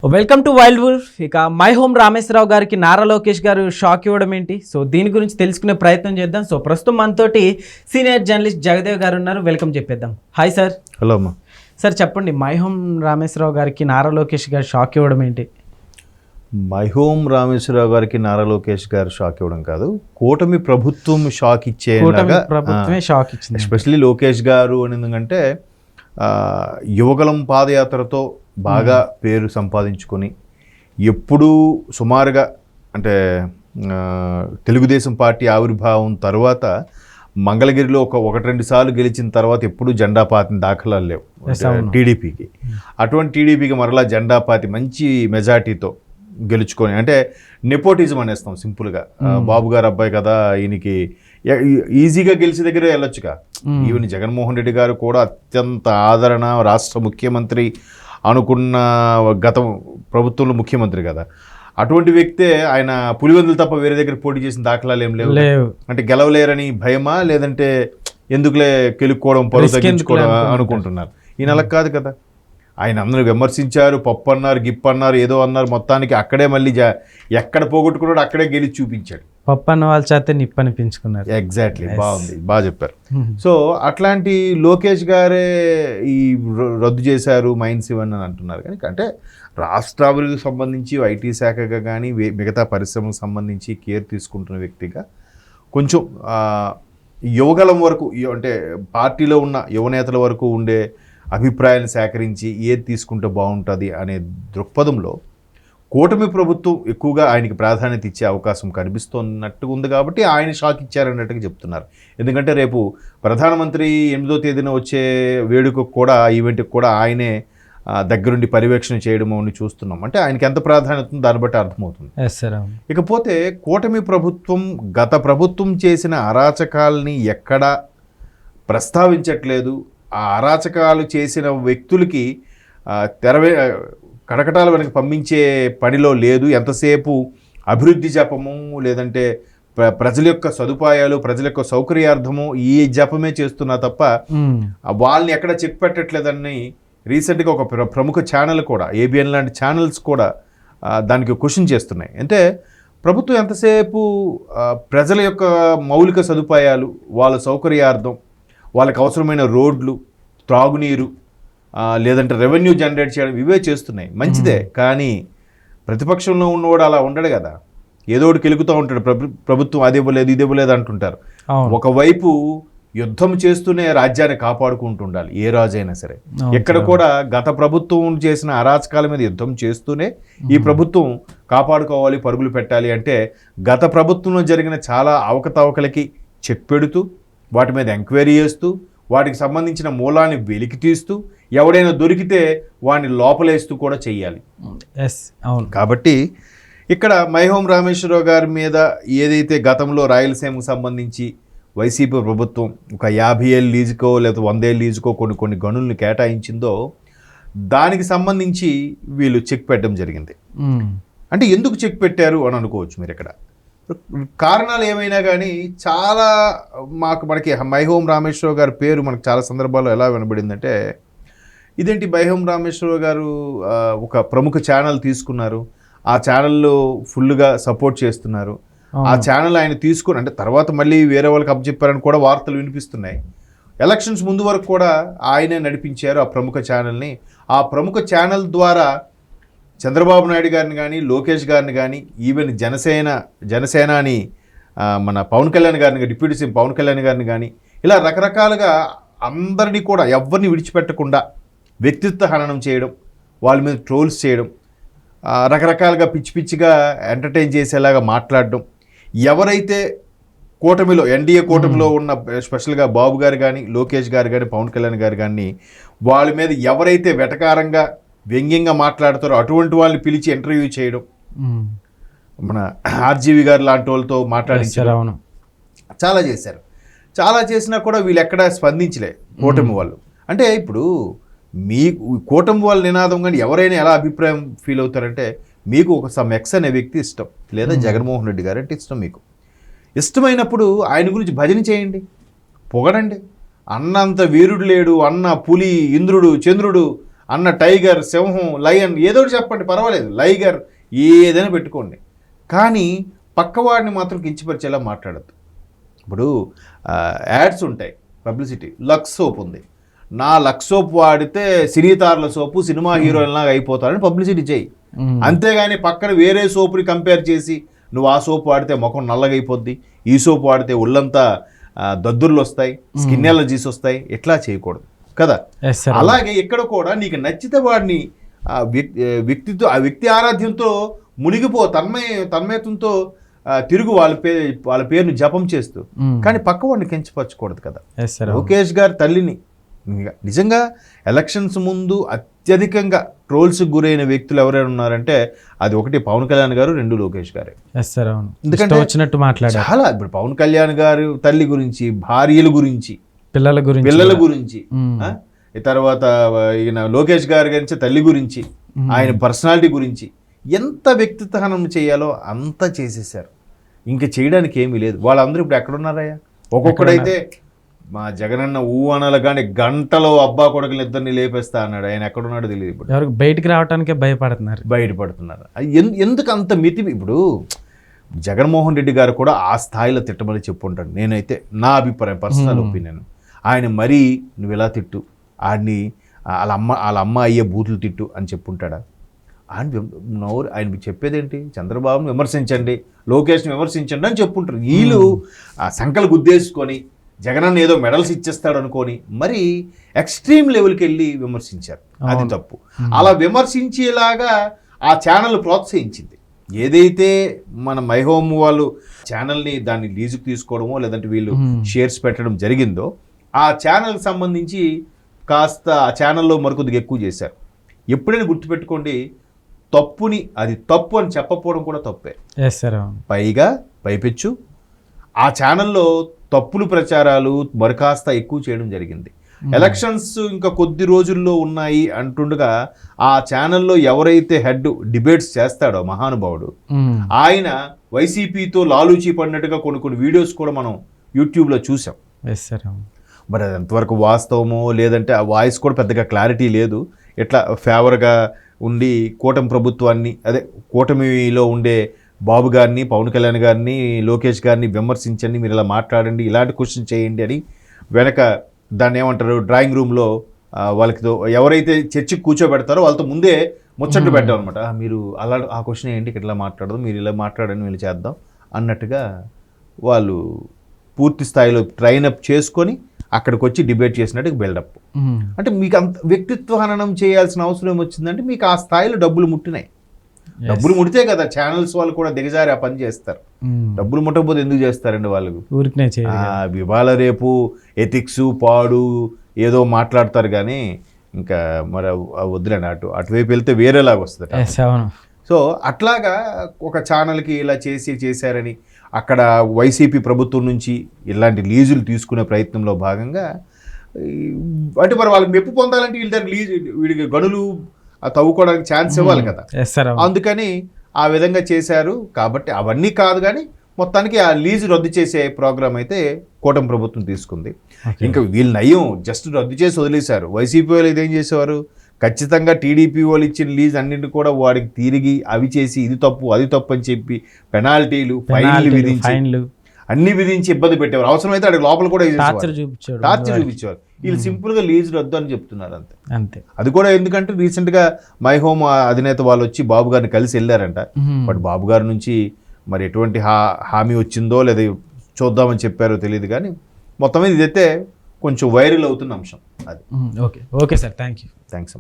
Welcome to wild wolf. ఇక my home Rameshwararao గారికి నారా లోకేష్ గారు షాక్ ఇవ్వడం ఏంటి, సో దీని గురించి తెలుసుకునే ప్రయత్నం చేద్దాం. సో ప్రస్తుతం మనతోటి సీనియర్ జర్నలిస్ట్ జగదేవ్ గారు ఉన్నారు, వెల్కమ్ చెప్పేద్దాం. Hi sir. హలో అమ్మా. సార్ చెప్పండి, మై హోమ్ రామేశ్వరరావు గారికి నారా లోకేష్ గారు షాక్ ఇవ్వడం ఏంటి? మై హోమ్ రామేశ్వరరావు గారికి నారా లోకేష్ గారు షాక్ ఇవ్వడం కాదు, కూటమి ప్రభుత్వం షాక్ ఇచ్చేలాగా ప్రభుత్వమే షాక్ ఇచ్చింది. ఎస్పెషల్లీ లోకేష్ గారు అని ఎందుకంటే యువగలం పాదయాత్రతో బాగా పేరు సంపాదించుకొని ఎప్పుడూ సుమారుగా తెలుగుదేశం పార్టీ ఆవిర్భావం తర్వాత మంగళగిరిలో ఒకటి రెండు సార్లు గెలిచిన తర్వాత ఎప్పుడూ జెండా పాతిన దాఖలాలు లేవు టీడీపీకి. అటువంటి టీడీపీకి మరలా జెండా పాతి మంచి మెజార్టీతో గెలుచుకొని, అంటే నెపోటిజం అనేస్తాం సింపుల్గా. బాబు గారు అబ్బాయి కదా, ఈయనకి ఈజీగా గెలిచి దగ్గర వెళ్ళొచ్చుగా. ఈవెన్ జగన్మోహన్ రెడ్డి గారు కూడా అత్యంత ఆదరణ, రాష్ట్ర ముఖ్యమంత్రి అనుకున్న గత ప్రభుత్వంలో ముఖ్యమంత్రి కదా. అటువంటి వ్యక్తే ఆయన పులివెందులు తప్ప వేరే దగ్గర పోటీ చేసిన దాఖలాలు ఏం లేవు. అంటే గెలవలేరని భయమా, లేదంటే ఎందుకులే కెలుక్కోవడం, పరువు తగ్గించుకోవడం అనుకుంటున్నారు. ఈయన అలా కాదు కదా. ఆయన అందరూ విమర్శించారు, పప్పు అన్నారు, గిప్పు అన్నారు, ఏదో అన్నారు, మొత్తానికి అక్కడే మళ్ళీ ఎక్కడ పోగొట్టుకున్నాడు అక్కడే గెలిచి చూపించాడు. పప్పు అన్న వాళ్ళ చేత నిప్పు అనిపించుకున్నారు. ఎగ్జాక్ట్లీ, బాగుంది, బాగా చెప్పారు. సో అట్లాంటి లోకేష్ గారే ఈ రద్దు చేశారు మైన్స్ ఇవన్నీ అని అంటున్నారు. కానీ అంటే రాష్ట్ర అభివృద్ధికి సంబంధించి ఐటీ శాఖగా కానీ మిగతా పరిశ్రమలకు సంబంధించి కేర్ తీసుకుంటున్న వ్యక్తిగా కొంచెం యువగలం వరకు, అంటే పార్టీలో ఉన్న యువనేతల వరకు ఉండే అభిప్రాయాలను సేకరించి ఏది తీసుకుంటే బాగుంటుంది అనే దృక్పథంలో కూటమి ప్రభుత్వం ఎక్కువగా ఆయనకి ప్రాధాన్యత ఇచ్చే అవకాశం కనిపిస్తున్నట్టుగా ఉంది. కాబట్టి ఆయన షాక్ ఇచ్చారన్నట్టుగా చెప్తున్నారు. ఎందుకంటే రేపు ప్రధానమంత్రి 8వ తేదీన వచ్చే వేడుకకు కూడా, ఈవెంట్కి కూడా ఆయనే దగ్గరుండి పర్యవేక్షణ చేయడం అని చూస్తున్నాం. అంటే ఆయనకి ఎంత ప్రాధాన్యత ఉందో దాన్ని బట్టి అర్థమవుతుంది. ఇకపోతే కూటమి ప్రభుత్వం గత ప్రభుత్వం చేసిన అరాచకాలని ఎక్కడా ప్రస్తావించట్లేదు. ఆ అరాచకాలు చేసిన వ్యక్తులకి కటకటాల వెనక పంపించే పనిలో లేదు. ఎంతసేపు అభివృద్ధి జపము, లేదంటే ప్రజల యొక్క సదుపాయాలు, ప్రజల యొక్క సౌకర్యార్థము ఈ జపమే చేస్తున్నా తప్ప వాళ్ళని ఎక్కడ చెక్ పెట్టట్లేదని రీసెంట్గా ఒక ప్రముఖ ఛానల్ కూడా, ఏబిఎన్ లాంటి ఛానల్స్ కూడా దానికి క్వశ్చన్ చేస్తున్నాయి. అంటే ప్రభుత్వం ఎంతసేపు ప్రజల యొక్క మౌలిక సదుపాయాలు, వాళ్ళ సౌకర్యార్థం, వాళ్ళకి అవసరమైన రోడ్లు, త్రాగునీరు, లేదంటే రెవెన్యూ జనరేట్ చేయడం, ఇవే చేస్తున్నాయి. మంచిదే, కానీ ప్రతిపక్షంలో ఉన్నవాడు అలా ఉండడు కదా. ఏదో ఒకటి కెలుగుతూ ఉంటాడు. ప్రభుత్వం అది ఇవ్వలేదు, ఇది ఇవ్వలేదు అంటుంటారు. ఒకవైపు యుద్ధం చేస్తూనే రాజ్యాన్ని కాపాడుకుంటూ ఉండాలి ఏ రాజైనా సరే. ఎక్కడ కూడా గత ప్రభుత్వం చేసిన అరాచకాల మీద యుద్ధం చేస్తూనే ఈ ప్రభుత్వం కాపాడుకోవాలి, పరుగులు పెట్టాలి. అంటే గత ప్రభుత్వంలో జరిగిన చాలా అవకతవకలకి చెక్ పెడుతూ, వాటి మీద ఎంక్వైరీ చేస్తూ, వాటికి సంబంధించిన మూలాన్ని వెలికి తీస్తూ, ఎవడైనా దొరికితే వాడిని లోపలేస్తూ కూడా చెయ్యాలి. కాబట్టి ఇక్కడ మై హోమ్ రామేశ్వరరావు గారి మీద ఏదైతే గతంలో రాయలసీమకు సంబంధించి వైసీపీ ప్రభుత్వం ఒక 50 ఏళ్ళ లీజుకో లేదా 100 ఏళ్ళ లీజుకో కొన్ని గనులను కేటాయించిందో దానికి సంబంధించి వీళ్ళు చెక్ పెట్టడం జరిగింది. అంటే ఎందుకు చెక్ పెట్టారు అని అనుకోవచ్చు మీరు. ఇక్కడ కారణాలు ఏమైనా కానీ చాలా మనకి మై హోమ్ రామేశ్వరరావు గారి పేరు మనకు చాలా సందర్భాల్లో ఎలా వినబడిందంటే, ఇదేంటి మై హోమ్ రామేశ్వరరావు గారు ఒక ప్రముఖ ఛానల్ తీసుకున్నారు, ఆ ఛానల్లో ఫుల్గా సపోర్ట్ చేస్తున్నారు, ఆ ఛానల్ ఆయన తీసుకుని, అంటే తర్వాత మళ్ళీ వేరే వాళ్ళకి అప్పచెప్పారని కూడా వార్తలు వినిపిస్తున్నాయి. ఎలక్షన్స్ ముందు వరకు కూడా ఆయనే నడిపించారు ఆ ప్రముఖ ఛానల్ని. ఆ ప్రముఖ ఛానల్ ద్వారా చంద్రబాబు నాయుడు గారిని కానీ, లోకేష్ గారిని కానీ, ఈవెన్ జనసేనాని మన పవన్ కళ్యాణ్ గారిని, డిప్యూటీ సీఎం పవన్ కళ్యాణ్ గారిని కానీ, ఇలా రకరకాలుగా అందరినీ కూడా ఎవరిని విడిచిపెట్టకుండా వ్యక్తిత్వ హననం చేయడం, వాళ్ళ మీద ట్రోల్స్ చేయడం, రకరకాలుగా పిచ్చిగా ఎంటర్టైన్ చేసేలాగా మాట్లాడడం. ఎవరైతే కూటమిలో, ఎన్డీఏ కూటమిలో ఉన్న స్పెషల్గా బాబు గారు కానీ, లోకేష్ గారు కానీ, పవన్ కళ్యాణ్ గారు కానీ, వాళ్ళ మీద ఎవరైతే వెటకారంగా వ్యంగ్యంగా మాట్లాడతారో అటువంటి వాళ్ళని పిలిచి ఇంటర్వ్యూ చేయడం, మన ఆర్జీవి గారు లాంటి వాళ్ళతో మాట్లాడించారు, చాలా చేశారు. చాలా చేసినా కూడా వీళ్ళు ఎక్కడా స్పందించలే కూటమి వాళ్ళు. అంటే ఇప్పుడు మీ కూటమి వాళ్ళ నినాదం కానీ ఎవరైనా ఎలా అభిప్రాయం ఫీల్ అవుతారంటే, మీకు ఒక సమ్ ఎక్స్ అనే వ్యక్తి ఇష్టం, లేదా జగన్మోహన్ రెడ్డి గారు అంటే ఇష్టం. మీకు ఇష్టమైనప్పుడు ఆయన గురించి భజన చేయండి, పొగడండి. అన్నంత వీరుడు లేడు, అన్న పులి, ఇంద్రుడు, చంద్రుడు అన్న టైగర్, సింహం, లయన్ ఏదో ఒకటి చెప్పండి పర్వాలేదు, లైగర్ ఏదైనా పెట్టుకోండి, కానీ పక్కవాడిని మాత్రం కించపరిచేలా మాట్లాడద్దు. ఇప్పుడు యాడ్స్ ఉంటాయి, పబ్లిసిటీ. లక్స్ సోప్ ఉంది, నా లక్స్ సోప్ వాడితే సినీతారుల సోపు సినిమా హీరోయిన్లాగా అయిపోతారని పబ్లిసిటీ చేయి. అంతేగాని పక్కన వేరే సోపుని కంపేర్ చేసి నువ్వు ఆ సోప్ వాడితే ముఖం నల్లగా అయిపోద్ది, ఈ సోప్ వాడితే ఒళ్ళంతా దద్దుర్లు వస్తాయి, స్కిన్ ఎలర్జీస్ వస్తాయి, ఎట్లా చేయకూడదు కదా. అలాగే ఇక్కడ కూడా నీకు నచ్చితే వాడిని ఆ వ్యక్తి ఆరాధ్యంతో మునిగిపో, తన్మయత్వంతో తిరుగు వాళ్ళ పేరుని జపం చేస్తూ, కానీ పక్క వాడిని కించపరచకూడదు కదా. లోకేష్ గారి తల్లిని నిజంగా ఎలక్షన్స్ ముందు అత్యధికంగా ట్రోల్స్ గురైన వ్యక్తులు ఎవరైనా ఉన్నారంటే అది ఒకటి పవన్ కళ్యాణ్ గారు, రెండు లోకేష్ గారే. ఎందుకంటే వచ్చినట్టు మాట్లాడారు చాలా. ఇప్పుడు పవన్ కళ్యాణ్ గారు తల్లి గురించి, భార్యల గురించి, పిల్లల గురించి, తర్వాత ఈయన లోకేష్ గారి గురించి తల్లి గురించి, ఆయన పర్సనాలిటీ గురించి ఎంత వ్యక్తిత్వహనం చేయాలో అంతా చేసేసారు. ఇంకా చేయడానికి ఏమీ లేదు. వాళ్ళందరూ ఇప్పుడు ఎక్కడున్నారయ్యా? ఒక్కొక్కడైతే మా జగనన్న అనాలి కానీ గంటలో అబ్బా కొడుకులు ఇద్దరిని లేపేస్తా అన్నాడు. ఆయన ఎక్కడున్నాడో తెలియదు. ఇప్పుడు ఎవరికి బయటికి రావడానికే బయటపడుతున్నారు. ఎందుకు అంత మితి? ఇప్పుడు జగన్మోహన్ రెడ్డి గారు కూడా ఆ స్థాయిలో తిట్టమని చెప్పుంటాడు. నేనైతే నా అభిప్రాయం, పర్సనల్ ఒపీనియన్, ఆయన మరీ నువ్వు ఎలా తిట్టు, ఆడిని వాళ్ళ అమ్మ అయ్యే బూతులు తిట్టు అని చెప్పుంటాడా? ఆయన చెప్పేదేంటి? చంద్రబాబును విమర్శించండి, లోకేష్ని విమర్శించండి అని చెప్పుంటారు. వీళ్ళు ఆ సంకలు గుద్దేసుకొని జగనన్న ఏదో మెడల్స్ ఇచ్చేస్తాడు అనుకొని మరి ఎక్స్ట్రీమ్ లెవెల్కి వెళ్ళి విమర్శించారు. అది తప్పు. అలా విమర్శించేలాగా ఆ ఛానల్ ప్రోత్సహించింది. ఏదైతే మన మై హోమ్ వాళ్ళు ఛానల్ని దాన్ని లీజుకు తీసుకోవడమో లేదంటే వీళ్ళు షేర్స్ పెట్టడం జరిగిందో ఆ ఛానల్కి సంబంధించి కాస్త ఆ ఛానల్లో మరికొద్దిగా ఎక్కువ చేశారు. ఎప్పుడైనా గుర్తుపెట్టుకోండి, తప్పుని అది తప్పు అని చెప్పకపోవడం కూడా తప్పే. పైగా పైపెచ్చు ఆ ఛానల్లో తప్పులు ప్రచారాలు మరికాస్త ఎక్కువ చేయడం జరిగింది. ఎలక్షన్స్ ఇంకా కొద్ది రోజుల్లో ఉన్నాయి అంటుండగా ఆ ఛానల్లో ఎవరైతే హెడ్ డిబేట్స్ చేస్తాడో మహానుభావుడు, ఆయన వైసీపీతో లాలూచీ పడినట్టుగా కొన్ని వీడియోస్ కూడా మనం యూట్యూబ్లో చూసాం. మరి అది ఎంతవరకు వాస్తవమో లేదంటే ఆ వాయిస్ కూడా పెద్దగా క్లారిటీ లేదు. ఎట్లా ఫేవర్గా ఉండి కూటమి ప్రభుత్వాన్ని, అదే కూటమిలో ఉండే బాబు గారిని, పవన్ కళ్యాణ్ గారిని, లోకేష్ గారిని విమర్శించండి, మీరు ఇలా మాట్లాడండి, ఇలాంటి క్వశ్చన్ చేయండి అని వెనక దాన్ని ఏమంటారు డ్రాయింగ్ రూమ్లో వాళ్ళతో ఎవరైతే చర్చకి కూర్చోబెడతారో వాళ్ళతో ముందే ముచ్చట్లు పెట్టాం అనమాట. మీరు అలా ఆ క్వశ్చన్ ఏంటి, ఇట్లా మాట్లాడదు, మీరు ఇలా మాట్లాడండి, వీళ్ళు చేద్దాం అన్నట్టుగా వాళ్ళు పూర్తి స్థాయిలో ట్రైనప్ చేసుకొని అక్కడికి వచ్చి డిబేట్ చేసినట్టు బిల్డప్. అంటే మీకు అంత వ్యక్తిత్వ హననం చేయాల్సిన అవసరం ఏమొచ్చిందంటే మీకు ఆ స్థాయిలో డబ్బులు ముట్టినాయి. డబ్బులు ముడితే కదా ఛానల్స్ వాళ్ళు కూడా దిగజారి ఆ పని చేస్తారు. డబ్బులు ముట్టకపోతే ఎందుకు చేస్తారండి వాళ్ళు? ఇవాళ రేపు ఎథిక్స్ పాడు ఏదో మాట్లాడతారు కానీ ఇంకా మరి వద్దులేండి, అటువైపు వెళ్తే వేరేలాగా వస్తుంది. సో అట్లాగా ఒక ఛానల్కి ఇలా చేశారని అక్కడ వైసీపీ ప్రభుత్వం నుంచి ఇలాంటి లీజులు తీసుకునే ప్రయత్నంలో భాగంగా అంటే మరి వాళ్ళకి మెప్పు పొందాలంటే వీళ్ళ దగ్గర వీడికి గనులు తవ్వుకోవడానికి ఛాన్స్ ఇవ్వాలి కదా. అందుకని ఆ విధంగా చేశారు. కాబట్టి అవన్నీ కాదు కానీ మొత్తానికి ఆ లీజు రద్దు చేసే ప్రోగ్రామ్ అయితే కూటమి ప్రభుత్వం తీసుకుంది. ఇంకా వీళ్ళు నయ్యం జస్ట్ రద్దు చేసి వదిలేశారు. వైసీపీ వాళ్ళు ఇదేం చేసేవారు, ఖచ్చితంగా టీడీపీ వాళ్ళు ఇచ్చిన లీజ్ అన్నింటినీ కూడా వాడికి తిరిగి అవి చేసి ఇది తప్పు అది తప్పు అని చెప్పి పెనాల్టీలు, ఫైన్లు విధించి అన్ని విధించి ఇబ్బంది పెట్టేవారు. అవసరమైతే అక్కడ లోపల కూడా టార్చర్ చూపించేవారు. వీళ్ళు సింపుల్గా లీజ్ రద్దు అని చెప్తున్నారు అంతే. అది కూడా ఎందుకంటే రీసెంట్గా మై హోమ్ అధినేత వాళ్ళు వచ్చి బాబు గారిని కలిసి వెళ్ళారంట. బట్ బాబు గారి నుంచి మరి ఎటువంటి హామీ వచ్చిందో లేదా చూద్దామని చెప్పారో తెలియదు కానీ మొత్తం మీద ఇదైతే కొంచెం వైరల్ అవుతున్న అంశం అది. ఓకే సార్, థ్యాంక్స్ అమ్మా.